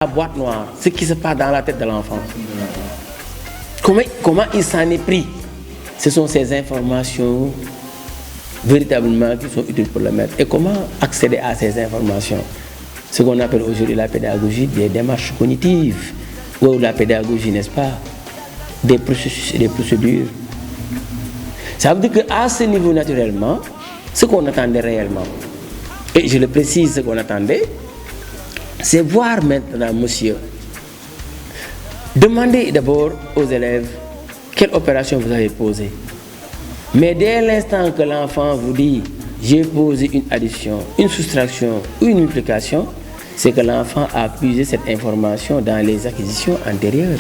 la boîte noire, ce qui se passe dans la tête de l'enfant. Comment il s'en est pris? Ce sont ces informations véritablement qui sont utiles pour le maître. Et comment accéder à ces informations? Ce qu'on appelle aujourd'hui la pédagogie des démarches cognitives, ou la pédagogie, n'est-ce pas, des processus et des procédures. Ça veut dire qu'à ce niveau, naturellement, ce qu'on attendait réellement, et je le précise, ce qu'on attendait, c'est voir maintenant, monsieur, demandez d'abord aux élèves quelle opération vous avez posée. Mais dès l'instant que l'enfant vous dit j'ai posé une addition, une soustraction ou une multiplication, c'est que l'enfant a puisé cette information dans les acquisitions antérieures.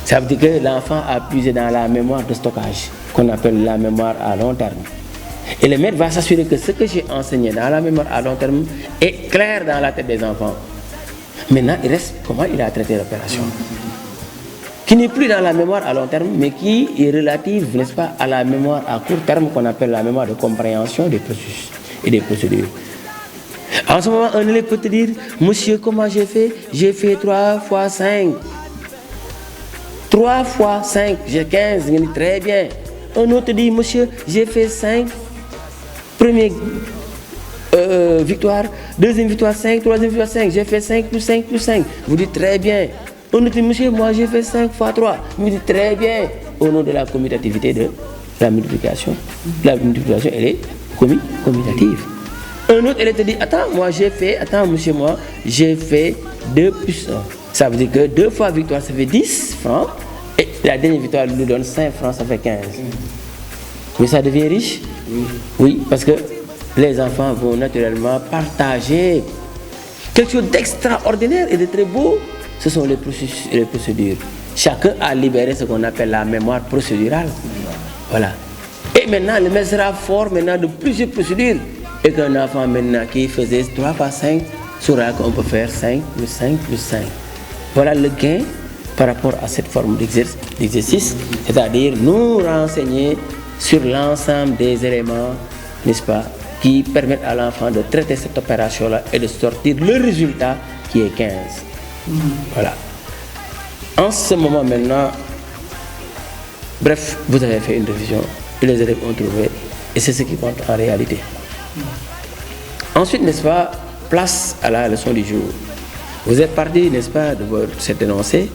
Ça veut dire que l'enfant a puisé dans la mémoire de stockage, qu'on appelle la mémoire à long terme. Et le maître va s'assurer que ce que j'ai enseigné dans la mémoire à long terme est clair dans la tête des enfants. Maintenant, il reste comment il a traité l'opération. Qui n'est plus dans la mémoire à long terme, mais qui est relative, n'est-ce pas, à la mémoire à court terme qu'on appelle la mémoire de compréhension des processus et des procédures. En ce moment, un élève peut te dire, monsieur, comment j'ai fait? J'ai fait 3 fois 5. 3 fois 5, j'ai 15, il dit très bien. Un autre dit, monsieur, j'ai fait 5. Première victoire, deuxième victoire 5, troisième victoire 5, j'ai fait 5 plus 5 plus 5. Vous dites très bien. On dit, monsieur, moi j'ai fait 5 fois 3. Vous dites très bien. Au nom de la commutativité de la multiplication. La multiplication, elle est commutative. Un autre, elle te dit, attends, moi j'ai fait, monsieur, moi j'ai fait 2 plus 1. Ça veut dire que 2 fois victoire, ça fait 10 francs. Et la dernière victoire nous donne 5 francs, ça fait 15. Mais ça devient riche? Oui, parce que les enfants vont naturellement partager quelque chose d'extraordinaire et de très beau. Ce sont les processus et les procédures. Chacun a libéré ce qu'on appelle la mémoire procédurale. Voilà. Et maintenant, le maître sera fort maintenant de plusieurs procédures. Et qu'un enfant maintenant qui faisait 3 par 5 saura qu'on peut faire 5 plus 5 plus 5. Voilà le gain par rapport à cette forme d'exercice, c'est-à-dire nous renseigner sur l'ensemble des éléments, n'est-ce pas, qui permettent à l'enfant de traiter cette opération-là et de sortir le résultat qui est 15. Voilà. En ce moment maintenant, bref, vous avez fait une révision et les élèves ont trouvé, et c'est ce qui compte en réalité. Ensuite, n'est-ce pas, place à la leçon du jour. Vous êtes parti, n'est-ce pas, de cet énoncé.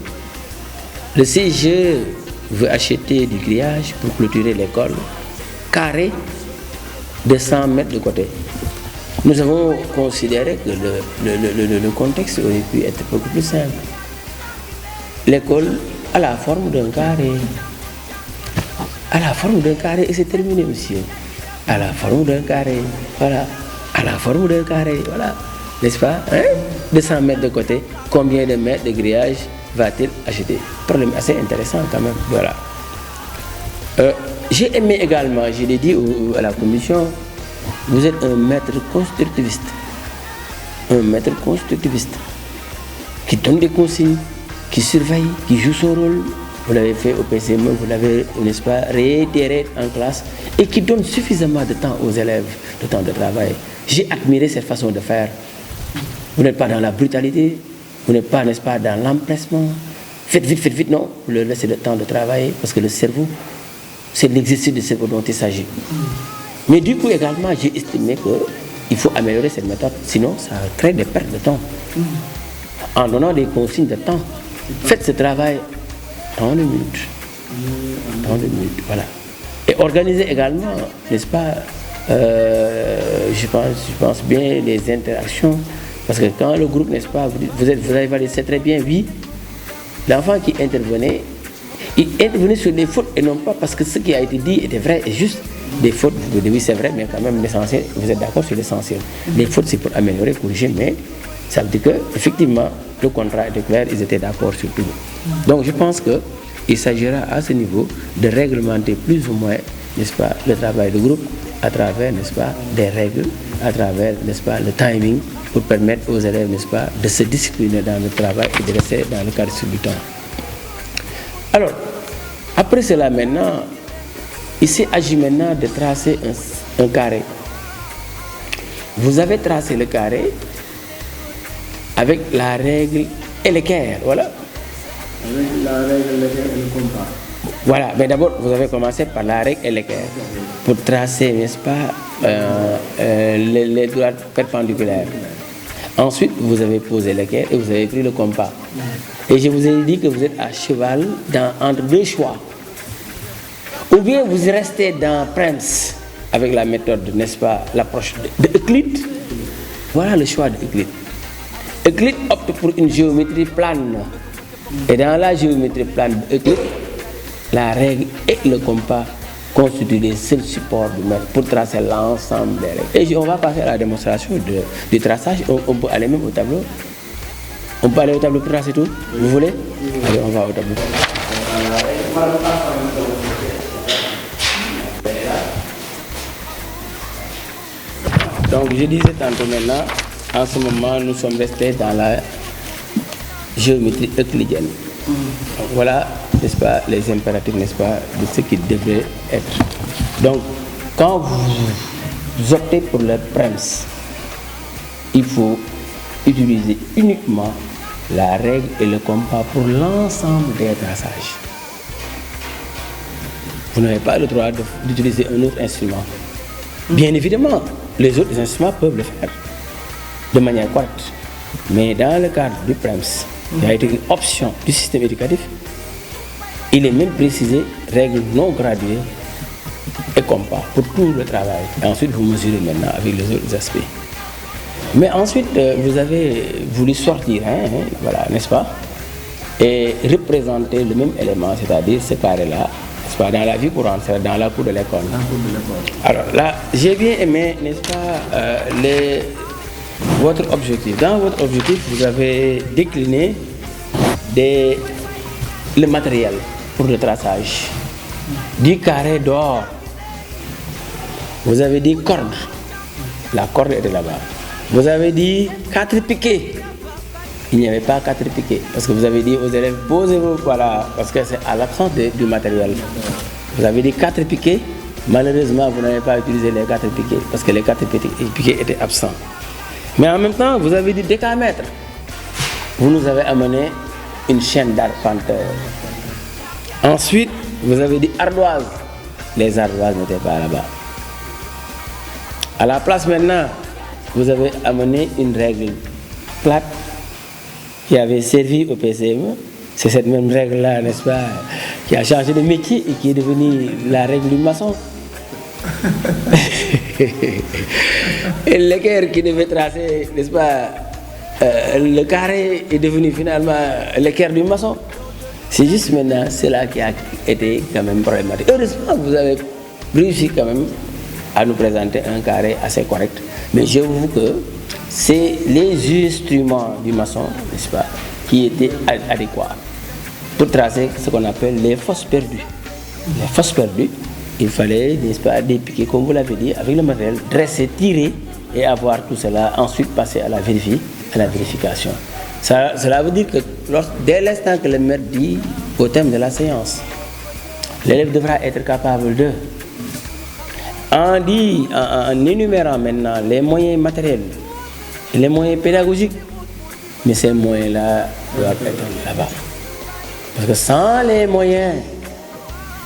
Le CGE veut acheter du grillage pour clôturer l'école carré de 100 mètres de côté. Nous avons considéré que le contexte aurait pu être beaucoup plus simple. L'école a la forme d'un carré. À la forme d'un carré, et c'est terminé, monsieur. À la forme d'un carré, voilà. À la forme d'un carré, voilà. N'est-ce pas, hein? 200 mètres de côté, combien de mètres de grillage va-t-il acheter? Problème assez intéressant quand même, voilà. J'ai aimé également, je l'ai dit à la commission, vous êtes un maître constructiviste. Un maître constructiviste qui donne des consignes, qui surveille, qui joue son rôle. Vous l'avez fait au PCME, vous l'avez, n'est-ce pas, réitéré en classe et qui donne suffisamment de temps aux élèves, de temps de travail. J'ai admiré cette façon de faire. Vous n'êtes pas dans la brutalité, vous n'êtes pas, n'est-ce pas, dans l'empressement. Faites vite, non. Vous leur laissez le temps de travailler parce que le cerveau, c'est l'exercice du cerveau dont il s'agit. Mais du coup, également, j'ai estimé qu'il faut améliorer cette méthode, sinon ça crée des pertes de temps. En donnant des consignes de temps, faites ce travail en 2 minutes. En 2 minutes, voilà. Et organisez également, n'est-ce pas, je pense bien les interactions. Parce que quand le groupe, n'est-ce pas, vous avez validé, c'est très bien, oui, l'enfant qui intervenait, il intervenait sur des fautes et non pas parce que ce qui a été dit était vrai et juste. Des fautes, vous dites oui, c'est vrai, mais quand même l'essentiel, vous êtes d'accord sur l'essentiel. Les fautes, c'est pour améliorer, corriger, mais ça veut dire qu'effectivement, le contrat était clair, ils étaient d'accord sur tout. Donc je pense qu'il s'agira à ce niveau de réglementer plus ou moins, n'est-ce pas, le travail de groupe à travers, n'est-ce pas, des règles, à travers, n'est-ce pas, le timing, pour permettre aux élèves, n'est-ce pas, de se discipliner dans le travail et de rester dans le cadre du temps. Alors, après cela maintenant, il s'agit maintenant de tracer un carré. Vous avez tracé le carré avec la règle et l'équerre, voilà. Avec la règle, l'équerre et le compas. Voilà, mais d'abord, vous avez commencé par la règle et l'équerre pour tracer, n'est-ce pas, les droites perpendiculaires. Ensuite, vous avez posé l'équerre et vous avez pris le compas. Et je vous ai dit que vous êtes à cheval entre deux choix. Ou bien vous restez dans Prince avec la méthode, n'est-ce pas, l'approche d'Euclide. Voilà le choix d'Euclide. Euclide opte pour une géométrie plane. Et dans la géométrie plane d'Euclide, la règle et le compas constituent les seuls supports du maître pour tracer l'ensemble des règles. Et on va passer à la démonstration du traçage. On peut aller même au tableau. On peut aller au tableau pour tracer tout. Vous voulez? Allez, on va au tableau. Donc je disais tantôt maintenant, en ce moment, nous sommes restés dans la géométrie euclidienne. Donc, voilà, n'est-ce pas, les impératifs, n'est-ce pas, de ce qui devrait être. Donc, quand vous optez pour le prince, il faut utiliser uniquement la règle et le compas pour l'ensemble des traçages. Vous n'avez pas le droit d'utiliser un autre instrument. Bien évidemment, les autres instruments peuvent le faire de manière correcte. Mais dans le cadre du prince, qui a été une option du système éducatif, il est même précisé règles non graduées et compas pour tout le travail. Et ensuite, vous mesurez maintenant avec les autres aspects. Mais ensuite, vous avez voulu sortir, voilà, n'est-ce pas, et représenter le même élément, c'est-à-dire ce carré-là, n'est-ce pas, dans la vie courante, c'est dans la cour de l'école. Alors là, j'ai bien aimé, n'est-ce pas, votre objectif. Dans votre objectif, vous avez décliné le matériel pour le traçage. Du carré d'or. Vous avez dit corde. La corde était là-bas. Vous avez dit 4 piquets. Il n'y avait pas 4 piquets. Parce que vous avez dit aux élèves, posez-vous, voilà, parce que c'est à l'absence du matériel. Vous avez dit 4 piquets. Malheureusement, vous n'avez pas utilisé les 4 piquets, parce que les 4 piquets étaient absents. Mais en même temps, vous avez dit décamètre. Vous nous avez amené une chaîne d'arpenteur. Ensuite, vous avez dit ardoise. Les ardoises n'étaient pas là-bas. À la place maintenant, vous avez amené une règle plate qui avait servi au PCME. C'est cette même règle-là, n'est-ce pas, qui a changé de métier et qui est devenue la règle du maçon. Et l'équerre qui devait tracer, n'est-ce pas, le carré est devenu finalement l'équerre du maçon. C'est juste maintenant cela qui a été quand même problématique. Heureusement, vous avez réussi quand même à nous présenter un carré assez correct. Mais je vous que c'est les instruments du maçon, n'est-ce pas, qui étaient adéquats pour tracer ce qu'on appelle les fosses perdues. Les fosses perdues, il fallait, n'est-ce pas, dépiquer, comme vous l'avez dit, avec le matériel, dresser, tirer et avoir tout cela, ensuite passer à la vérification. Cela veut dire que dès l'instant que le maître dit au thème de la séance, l'élève devra être capable de, en énumérant maintenant les moyens matériels, les moyens pédagogiques, mais ces moyens-là doivent être là-bas. Parce que sans les moyens,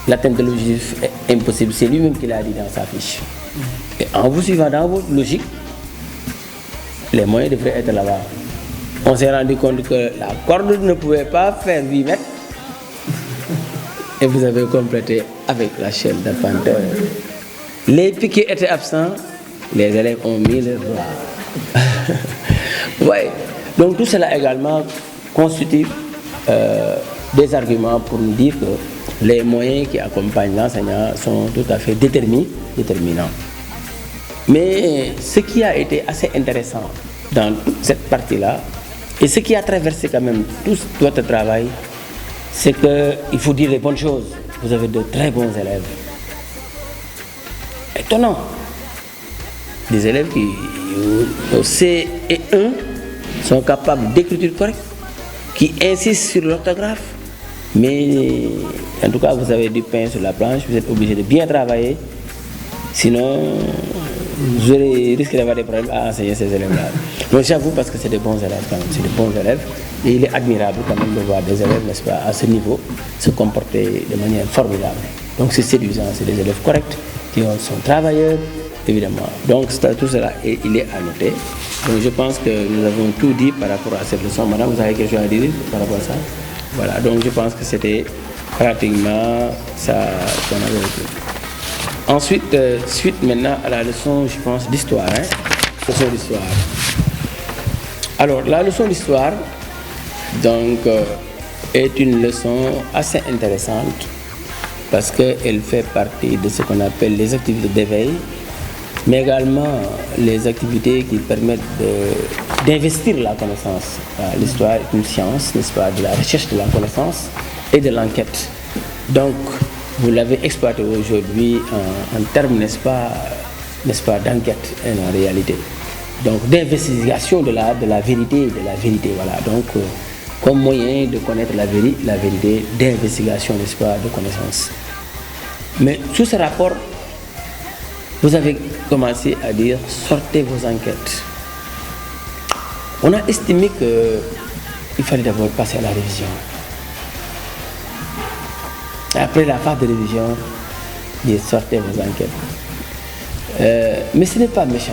l'atteinte de l'objectif est impossible. C'est lui-même qui l'a dit dans sa fiche. Et en vous suivant dans votre logique, les moyens devraient être là-bas. On s'est rendu compte que la corde ne pouvait pas faire 8 mètres. Et vous avez complété avec la chaîne d'arpenteur. Les piquets étaient absents, les élèves ont mis le doigt. Ouais. Donc tout cela également constitue des arguments pour nous dire que les moyens qui accompagnent l'enseignant sont tout à fait déterminants. Mais ce qui a été assez intéressant dans toute cette partie-là, et ce qui a traversé quand même tout votre travail, c'est qu'il faut dire les bonnes choses. Vous avez de très bons élèves. Étonnant. Des élèves qui, au C et 1, sont capables d'écriture correcte, qui insistent sur l'orthographe. Mais en tout cas, vous avez du pain sur la planche, vous êtes obligé de bien travailler. Sinon, vous risquez d'avoir des problèmes à enseigner ces élèves-là. Donc j'avoue, parce que c'est des bons élèves quand même, c'est des bons élèves. Et il est admirable quand même de voir des élèves, n'est-ce pas, à ce niveau, se comporter de manière formidable. Donc c'est séduisant, c'est des élèves corrects, qui sont travailleurs, évidemment. Donc tout cela, il est à noter. Donc je pense que nous avons tout dit par rapport à cette leçon. Madame, vous avez quelque chose à dire par rapport à ça? Voilà, donc je pense que c'était pratiquement ça qu'on avait retenu. Ensuite, suite maintenant à la leçon, je pense, d'histoire. Leçon d'histoire. Alors, la leçon d'histoire, donc, est une leçon assez intéressante parce qu'elle fait partie de ce qu'on appelle les activités d'éveil, mais également les activités qui permettent d'investir la connaissance. L'histoire est une science, n'est-ce pas, de la recherche de la connaissance et de l'enquête. Donc, vous l'avez exploité aujourd'hui en termes, n'est-ce pas, d'enquête en réalité. Donc, d'investigation de la vérité, voilà. Donc, comme moyen de connaître la vérité, d'investigation, n'est-ce pas, de connaissance. Mais sous ce rapport, vous avez commencé à dire sortez vos enquêtes. On a estimé qu'il fallait d'abord passer à la révision. Après la phase de révision, sortez vos enquêtes. Mais ce n'est pas méchant,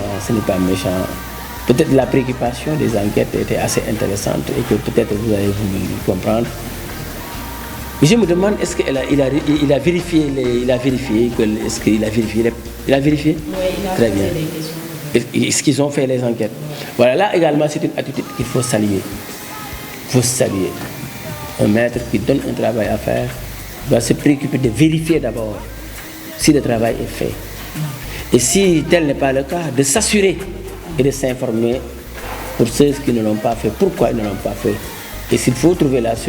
Peut-être la préoccupation des enquêtes était assez intéressante et que peut-être vous avez voulu comprendre. Mais je me demande, est-ce qu'il a vérifié est-ce qu'il a vérifié il a vérifié? Oui, il a Très posé bien. des questions. Est-ce qu'ils ont fait les enquêtes? Voilà, là également c'est une attitude qu'il faut saluer. Il faut saluer. Un maître qui donne un travail à faire doit se préoccuper de vérifier d'abord si le travail est fait. Et si tel n'est pas le cas, de s'assurer et de s'informer pour ceux qui ne l'ont pas fait, pourquoi ils ne l'ont pas fait. Et s'il faut trouver la solution,